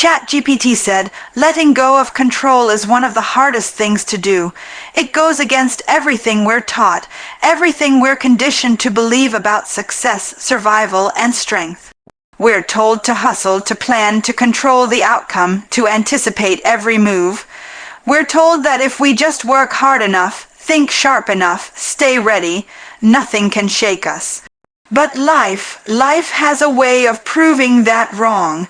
ChatGPT said, letting go of control is one of the hardest things to do. It goes against everything we're taught, everything we're conditioned to believe about success, survival, and strength. We're told to hustle, to plan, to control the outcome, to anticipate every move. We're told that if we just work hard enough, think sharp enough, stay ready, nothing can shake us. But life has a way of proving that wrong.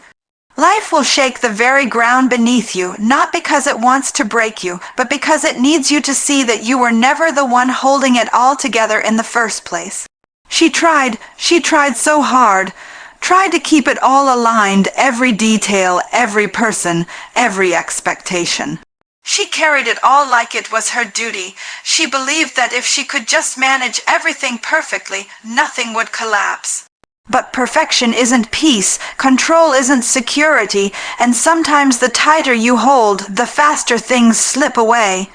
Life will shake the very ground beneath you, not because it wants to break you, but because it needs you to see that you were never the one holding it all together in the first place. She tried so hard, tried to keep it all aligned, every detail, every person, every expectation. She carried it all like it was her duty. She believed that if she could just manage everything perfectly, nothing would collapse. But perfection isn't peace, control isn't security, and sometimes the tighter you hold, the faster things slip away.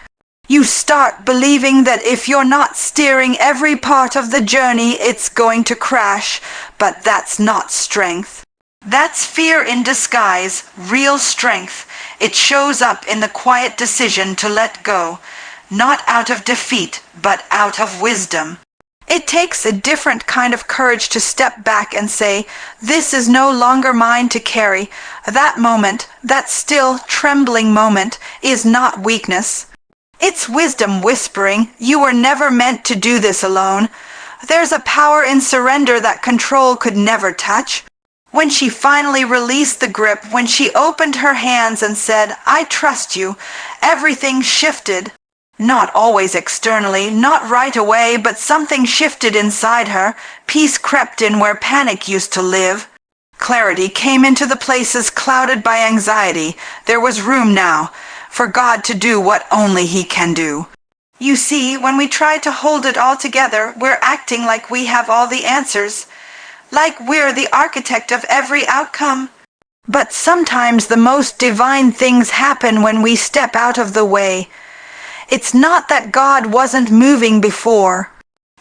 You start believing that if you're not steering every part of the journey, it's going to crash, but that's not strength. That's fear in disguise, real strength. It shows up in the quiet decision to let go, not out of defeat, but out of wisdom. It takes a different kind of courage to step back and say, this is no longer mine to carry. That moment, that still, trembling moment, is not weakness. It's wisdom whispering, you were never meant to do this alone. There's a power in surrender that control could never touch. When she finally released the grip, when she opened her hands and said, I trust you, everything shifted. Not always externally, not right away, but something shifted inside her. Peace crept in where panic used to live. Clarity came into the places clouded by anxiety. There was room now for God to do what only He can do. You see, when we try to hold it all together, we're acting like we have all the answers, like we're the architect of every outcome. But sometimes the most divine things happen when we step out of the way. It's not that God wasn't moving before.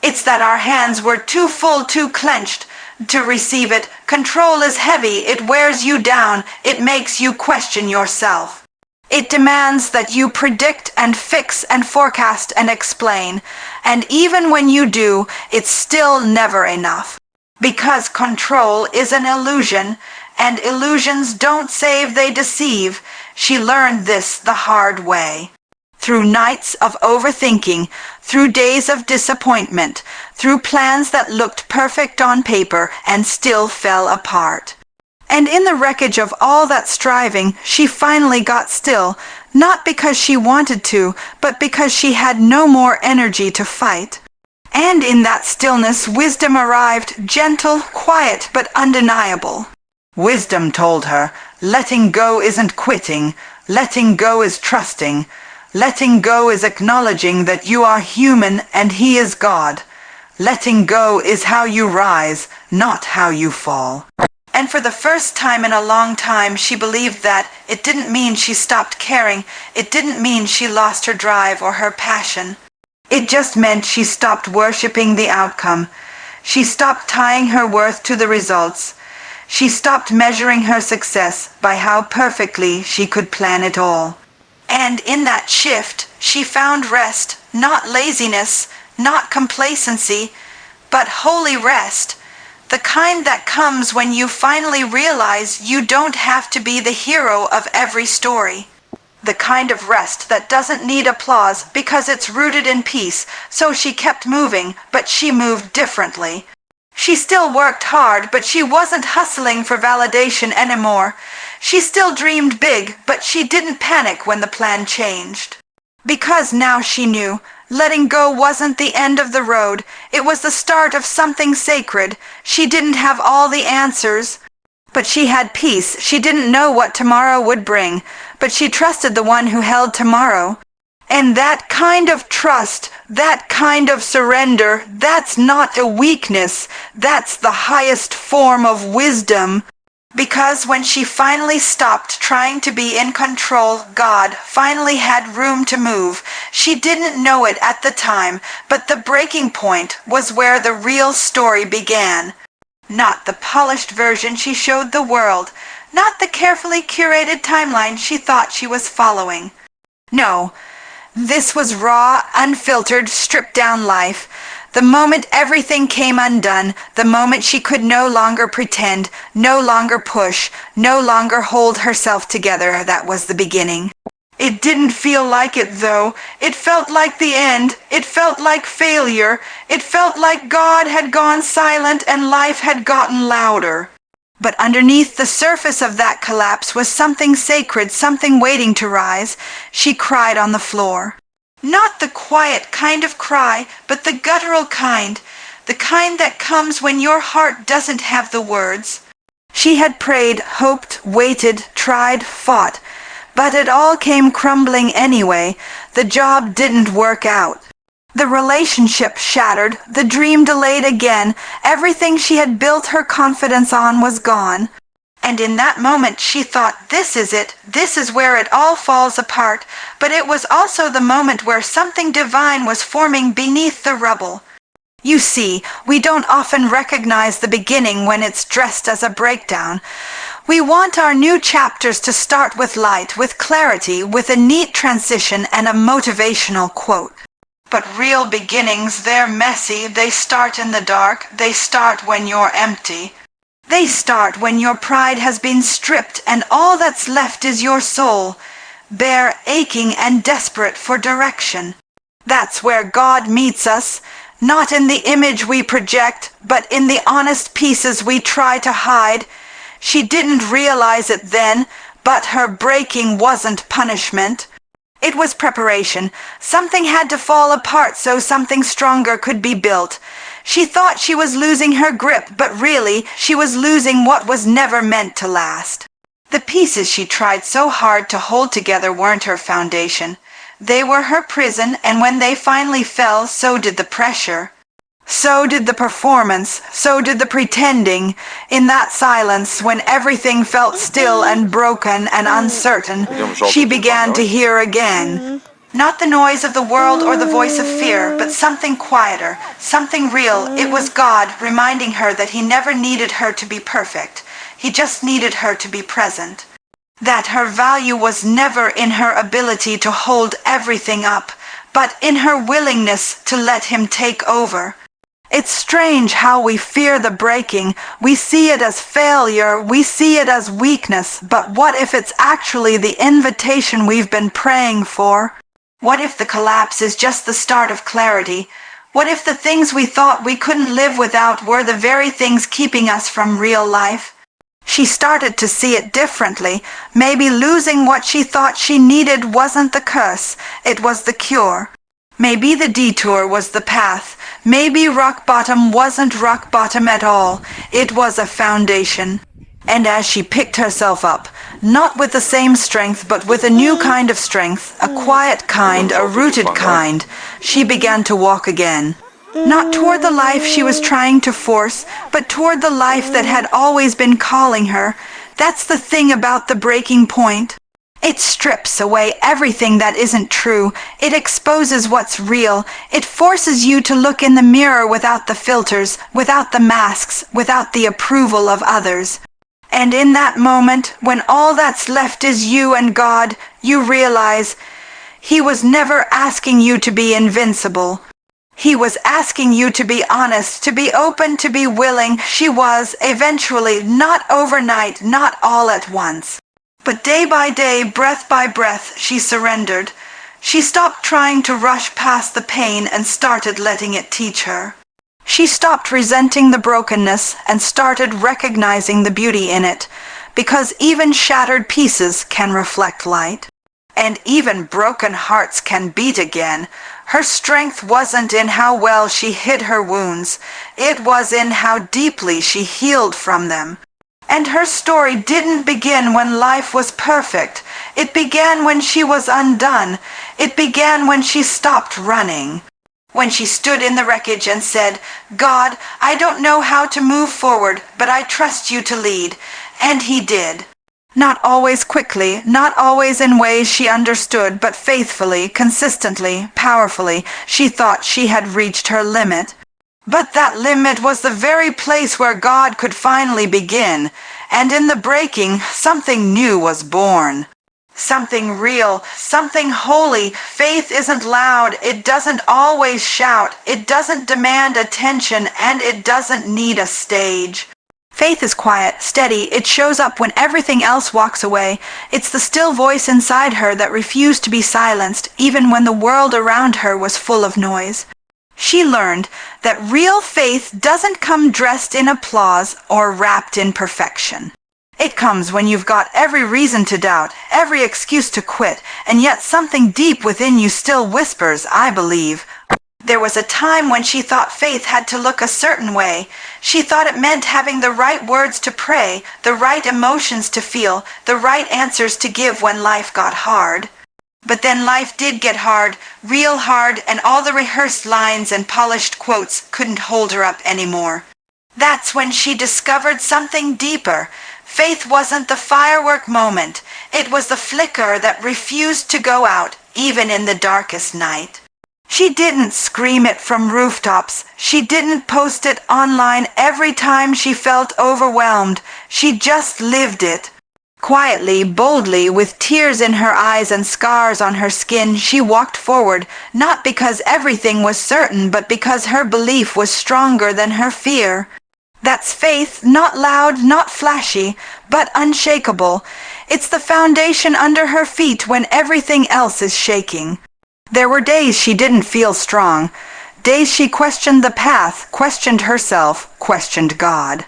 It's that our hands were too full, too clenched to receive it. Control is heavy. It wears you down. It makes you question yourself. It demands that you predict and fix and forecast and explain. And even when you do, it's still never enough. Because control is an illusion, and illusions don't save, they deceive. She learned this the hard way. Through nights of overthinking, through days of disappointment, through plans that looked perfect on paper and still fell apart. And in the wreckage of all that striving, she finally got still, not because she wanted to, but because she had no more energy to fight. And in that stillness, wisdom arrived, gentle, quiet, but undeniable. Wisdom told her, letting go isn't quitting, letting go is trusting. Letting go is acknowledging that you are human and He is God. Letting go is how you rise, not how you fall. And for the first time in a long time, she believed that it didn't mean she stopped caring. It didn't mean she lost her drive or her passion. It just meant she stopped worshiping the outcome. She stopped tying her worth to the results. She stopped measuring her success by how perfectly she could plan it all. And in that shift, she found rest, not laziness, not complacency, but holy rest, the kind that comes when you finally realize you don't have to be the hero of every story. The kind of rest that doesn't need applause because it's rooted in peace, so she kept moving, but she moved differently. She still worked hard, but she wasn't hustling for validation anymore. She still dreamed big, but she didn't panic when the plan changed. Because now she knew, letting go wasn't the end of the road. It was the start of something sacred. She didn't have all the answers, but she had peace. She didn't know what tomorrow would bring, but she trusted the one who held tomorrow. And that kind of trust, that kind of surrender, that's not a weakness. That's the highest form of wisdom. Because when she finally stopped trying to be in control, God finally had room to move. She didn't know it at the time, but the breaking point was where the real story began. Not the polished version she showed the world, not the carefully curated timeline she thought she was following. No, this was raw, unfiltered, stripped-down life. The moment everything came undone, the moment she could no longer pretend, no longer push, no longer hold herself together, that was the beginning. It didn't feel like it, though. It felt like the end. It felt like failure. It felt like God had gone silent and life had gotten louder. But underneath the surface of that collapse was something sacred, something waiting to rise. She cried on the floor. Not the quiet kind of cry, but the guttural kind, the kind that comes when your heart doesn't have the words. She had prayed, hoped, waited, tried, fought, but it all came crumbling anyway. The job didn't work out. The relationship shattered, the dream delayed again, everything she had built her confidence on was gone. And in that moment she thought, this is it, this is where it all falls apart, but it was also the moment where something divine was forming beneath the rubble. You see, we don't often recognize the beginning when it's dressed as a breakdown. We want our new chapters to start with light, with clarity, with a neat transition and a motivational quote. But real beginnings, they're messy, they start in the dark, they start when you're empty. They start when your pride has been stripped and all that's left is your soul, bare, aching, and desperate for direction. That's where God meets us, not in the image we project, but in the honest pieces we try to hide. She didn't realize it then, but her breaking wasn't punishment. It was preparation. Something had to fall apart so something stronger could be built. She thought she was losing her grip, but really, she was losing what was never meant to last. The pieces she tried so hard to hold together weren't her foundation. They were her prison, and when they finally fell, so did the pressure. So did the performance, so did the pretending. In that silence, when everything felt still and broken and uncertain, she began to hear again. Not the noise of the world or the voice of fear, but something quieter, something real. It was God reminding her that He never needed her to be perfect. He just needed her to be present. That her value was never in her ability to hold everything up, but in her willingness to let Him take over. It's strange how we fear the breaking. We see it as failure, we see it as weakness, but what if it's actually the invitation we've been praying for? What if the collapse is just the start of clarity? What if the things we thought we couldn't live without were the very things keeping us from real life? She started to see it differently. Maybe losing what she thought she needed wasn't the curse, it was the cure. Maybe the detour was the path. Maybe rock bottom wasn't rock bottom at all. It was a foundation. And as she picked herself up, not with the same strength, but with a new kind of strength, a quiet kind, a rooted kind, she began to walk again. Not toward the life she was trying to force, but toward the life that had always been calling her. That's the thing about the breaking point. It strips away everything that isn't true. It exposes what's real. It forces you to look in the mirror without the filters, without the masks, without the approval of others. And in that moment, when all that's left is you and God, you realize He was never asking you to be invincible. He was asking you to be honest, to be open, to be willing. She was, eventually, not overnight, not all at once. But day by day, breath by breath, she surrendered. She stopped trying to rush past the pain and started letting it teach her. She stopped resenting the brokenness and started recognizing the beauty in it, because even shattered pieces can reflect light. And even broken hearts can beat again. Her strength wasn't in how well she hid her wounds. It was in how deeply she healed from them. And her story didn't begin when life was perfect. It began when she was undone. It began when she stopped running. When she stood in the wreckage and said, God, I don't know how to move forward, but I trust you to lead. And He did. Not always quickly, not always in ways she understood, but faithfully, consistently, powerfully. She thought she had reached her limit. But that limit was the very place where God could finally begin. and in the breaking, something new was born. Something real, something holy. Faith isn't loud, it doesn't always shout, it doesn't demand attention, and it doesn't need a stage. Faith is quiet, steady, it shows up when everything else walks away. It's the still voice inside her that refused to be silenced, even when the world around her was full of noise. She learned that real faith doesn't come dressed in applause or wrapped in perfection. It comes when you've got every reason to doubt, every excuse to quit, and yet something deep within you still whispers, "I believe." There was a time when she thought faith had to look a certain way. She thought it meant having the right words to pray, the right emotions to feel, the right answers to give when life got hard. But then life did get hard, real hard, and all the rehearsed lines and polished quotes couldn't hold her up anymore. That's when she discovered something deeper. Faith wasn't the firework moment. It was the flicker that refused to go out, even in the darkest night. She didn't scream it from rooftops. She didn't post it online every time she felt overwhelmed. She just lived it. Quietly, boldly, with tears in her eyes and scars on her skin, she walked forward, not because everything was certain, but because her belief was stronger than her fear. That's faith, not loud, not flashy, but unshakable. It's the foundation under her feet when everything else is shaking. There were days she didn't feel strong. Days she questioned the path, questioned herself, questioned God.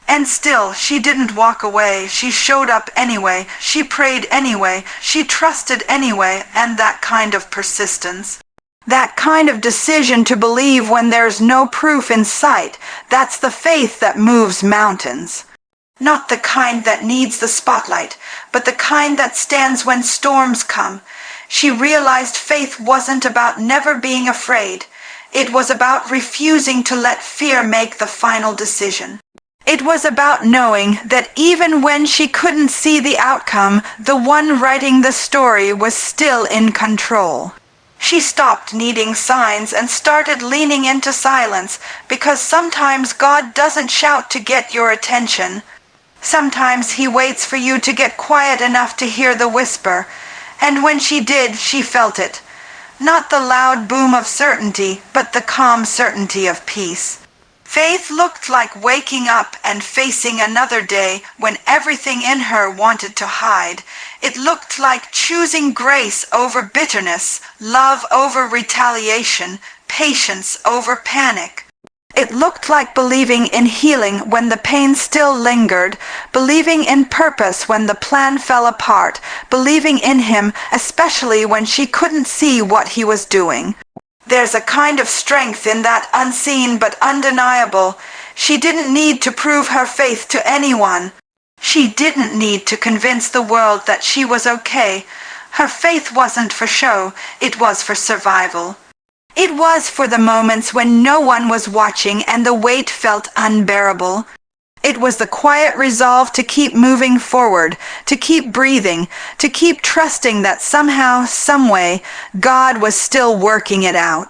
And still, she didn't walk away. She showed up anyway. She prayed anyway. She trusted anyway, and that kind of persistence. That kind of decision to believe when there's no proof in sight, that's the faith that moves mountains. Not the kind that needs the spotlight, but the kind that stands when storms come. She realized faith wasn't about never being afraid. It was about refusing to let fear make the final decision. It was about knowing that even when she couldn't see the outcome, the one writing the story was still in control. She stopped needing signs and started leaning into silence, because sometimes God doesn't shout to get your attention. Sometimes He waits for you to get quiet enough to hear the whisper. And when she did, she felt it. Not the loud boom of certainty, but the calm certainty of peace. Faith looked like waking up and facing another day when everything in her wanted to hide. It looked like choosing grace over bitterness, love over retaliation, patience over panic. It looked like believing in healing when the pain still lingered, believing in purpose when the plan fell apart, believing in Him especially when she couldn't see what He was doing. There's a kind of strength in that unseen but undeniable. She didn't need to prove her faith to anyone. She didn't need to convince the world that she was okay. Her faith wasn't for show, it was for survival. It was for the moments when no one was watching and the weight felt unbearable. It was the quiet resolve to keep moving forward, to keep breathing, to keep trusting that somehow, someway, God was still working it out.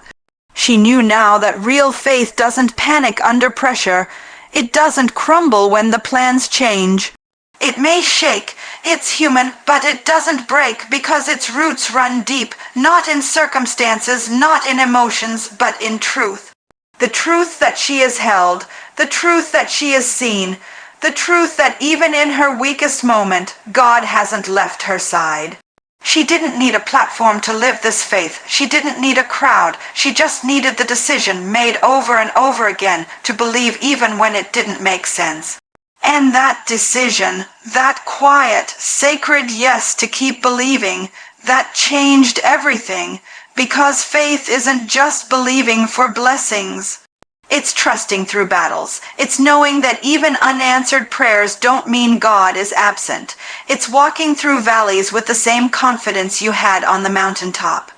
She knew now that real faith doesn't panic under pressure. It doesn't crumble when the plans change. It may shake, it's human, but it doesn't break because its roots run deep, not in circumstances, not in emotions, but in truth. The truth that she is held, the truth that she is seen, the truth that even in her weakest moment, God hasn't left her side. She didn't need a platform to live this faith. She didn't need a crowd. She just needed the decision made over and over again to believe even when it didn't make sense. And that decision, that quiet, sacred yes to keep believing, that changed everything, because faith isn't just believing for blessings. It's trusting through battles. It's knowing that even unanswered prayers don't mean God is absent. It's walking through valleys with the same confidence you had on the mountaintop.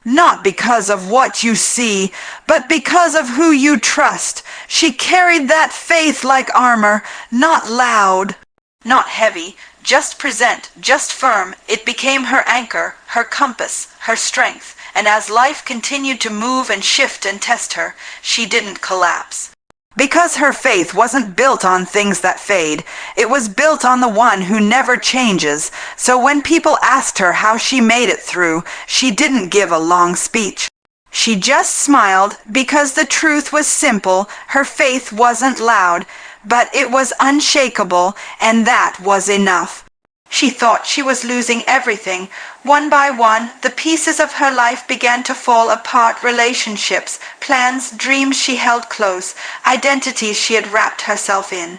Not because of what you see, but because of who you trust. She carried that faith like armor, not loud, not heavy, just present, just firm. It became her anchor, her compass, her strength. And as life continued to move and shift and test her, she didn't collapse. Because her faith wasn't built on things that fade, it was built on the one who never changes. So when people asked her how she made it through, she didn't give a long speech. She just smiled because the truth was simple. Her faith wasn't loud, but it was unshakable, and that was enough. She thought she was losing everything. One by one, the pieces of her life began to fall apart: relationships, plans, dreams she held close, identities she had wrapped herself in.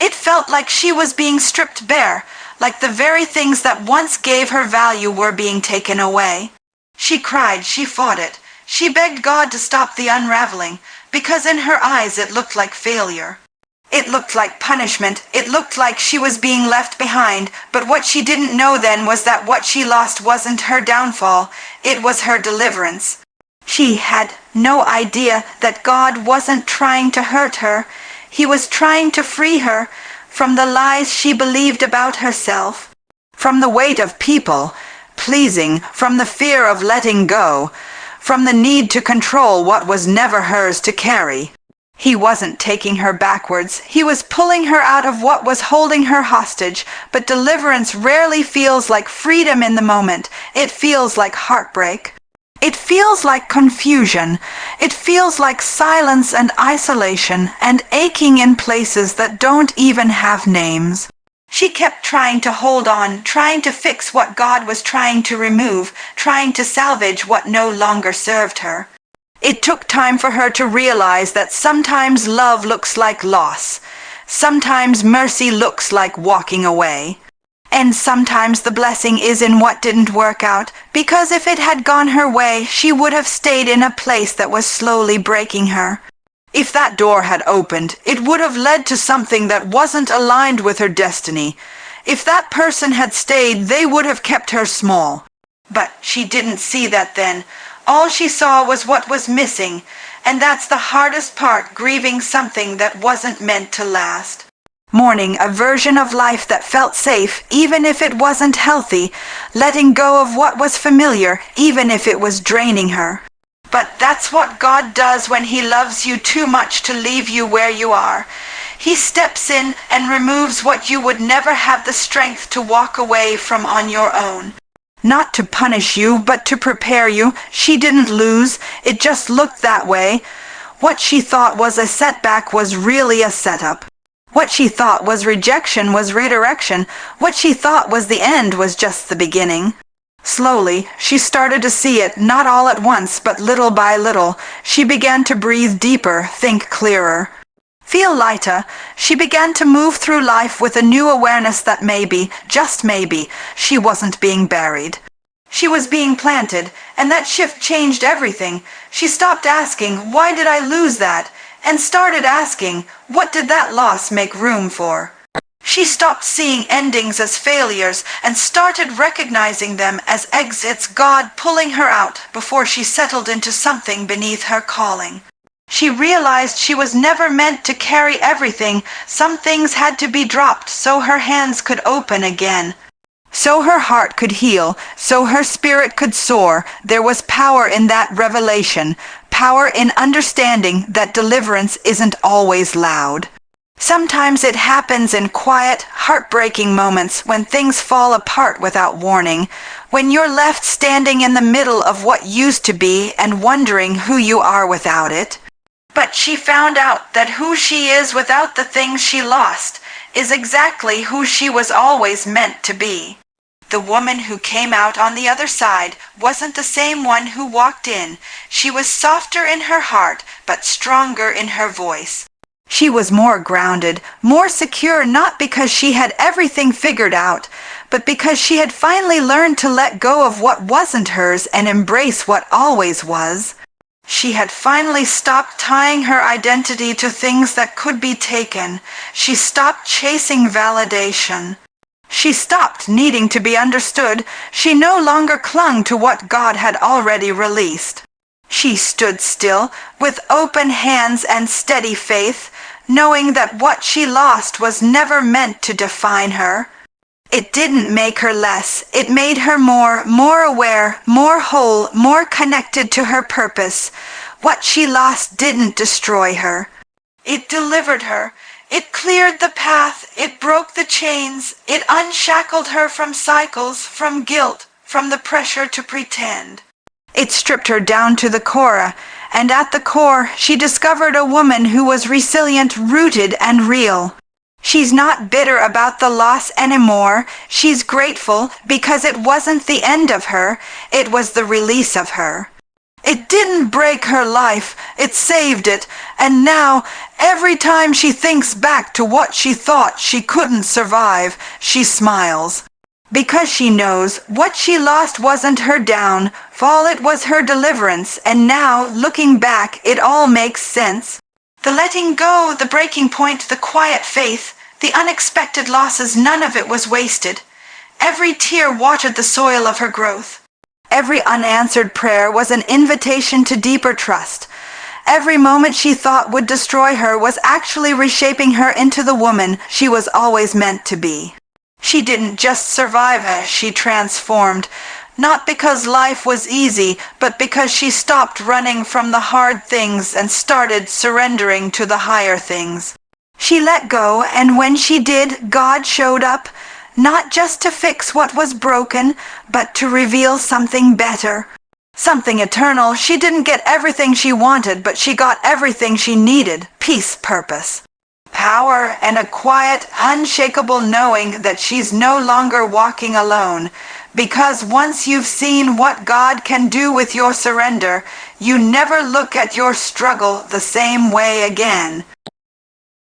It felt like she was being stripped bare, like the very things that once gave her value were being taken away. She cried, she fought it. She begged God to stop the unraveling, because in her eyes it looked like failure. It looked like punishment. It looked like she was being left behind. But what she didn't know then was that what she lost wasn't her downfall. It was her deliverance. She had no idea that God wasn't trying to hurt her. He was trying to free her from the lies she believed about herself, from the weight of people pleasing, from the fear of letting go, from the need to control what was never hers to carry. He wasn't taking her backwards. He was pulling her out of what was holding her hostage. But deliverance rarely feels like freedom in the moment. It feels like heartbreak. It feels like confusion. It feels like silence and isolation and aching in places that don't even have names. She kept trying to hold on, trying to fix what God was trying to remove, trying to salvage what no longer served her. It took time for her to realize that sometimes love looks like loss. Sometimes mercy looks like walking away. And sometimes the blessing is in what didn't work out, because if it had gone her way, she would have stayed in a place that was slowly breaking her. If that door had opened, it would have led to something that wasn't aligned with her destiny. If that person had stayed, they would have kept her small. But she didn't see that then. All she saw was what was missing, and that's the hardest part: grieving something that wasn't meant to last. Mourning a version of life that felt safe, even if it wasn't healthy. Letting go of what was familiar, even if it was draining her. But that's what God does when He loves you too much to leave you where you are. He steps in and removes what you would never have the strength to walk away from on your own. Not to punish you, but to prepare you. She didn't lose. It just looked that way. What she thought was a setback was really a setup. What she thought was rejection was redirection. What she thought was the end was just the beginning. Slowly, she started to see it, not all at once, but little by little. She began to breathe deeper, think clearer. Feel lighter. She began to move through life with a new awareness that maybe, just maybe, she wasn't being buried. She was being planted, and that shift changed everything. She stopped asking, "Why did I lose that?" and started asking, "What did that loss make room for?" She stopped seeing endings as failures and started recognizing them as exits, God pulling her out before she settled into something beneath her calling. She realized she was never meant to carry everything. Some things had to be dropped so her hands could open again. So her heart could heal, so her spirit could soar. There was power in that revelation, power in understanding that deliverance isn't always loud. Sometimes it happens in quiet, heartbreaking moments when things fall apart without warning, when you're left standing in the middle of what used to be and wondering who you are without it. But she found out that who she is without the things she lost is exactly who she was always meant to be. The woman who came out on the other side wasn't the same one who walked in. She was softer in her heart, but stronger in her voice. She was more grounded, more secure, not because she had everything figured out, but because she had finally learned to let go of what wasn't hers and embrace what always was. She had finally stopped tying her identity to things that could be taken. She stopped chasing validation. She stopped needing to be understood. She no longer clung to what God had already released. She stood still, with open hands and steady faith, knowing that what she lost was never meant to define her. It didn't make her less. It made her more aware, more whole, more connected to her purpose. What she lost didn't destroy her. It delivered her. It cleared the path. It broke the chains. It unshackled her from cycles, from guilt, from the pressure to pretend. It stripped her down to the core, and at the core she discovered a woman who was resilient, rooted, and real. She's not bitter about the loss anymore. She's grateful because it wasn't the end of her, it was the release of her. It didn't break her life, it saved it, and now, every time she thinks back to what she thought she couldn't survive, she smiles. Because she knows what she lost wasn't her downfall, it was her deliverance, and now, looking back, it all makes sense. The letting go, the breaking point, the quiet faith, the unexpected losses, none of it was wasted. Every tear watered the soil of her growth. Every unanswered prayer was an invitation to deeper trust. Every moment she thought would destroy her was actually reshaping her into the woman she was always meant to be. She didn't just survive it, she transformed. Not because life was easy, but because she stopped running from the hard things and started surrendering to the higher things. She let go, and when she did, God showed up, not just to fix what was broken, but to reveal something better. Something eternal. She didn't get everything she wanted, but she got everything she needed. Peace, purpose, power, and a quiet, unshakable knowing that she's no longer walking alone. Because once you've seen what God can do with your surrender, you never look at your struggle the same way again.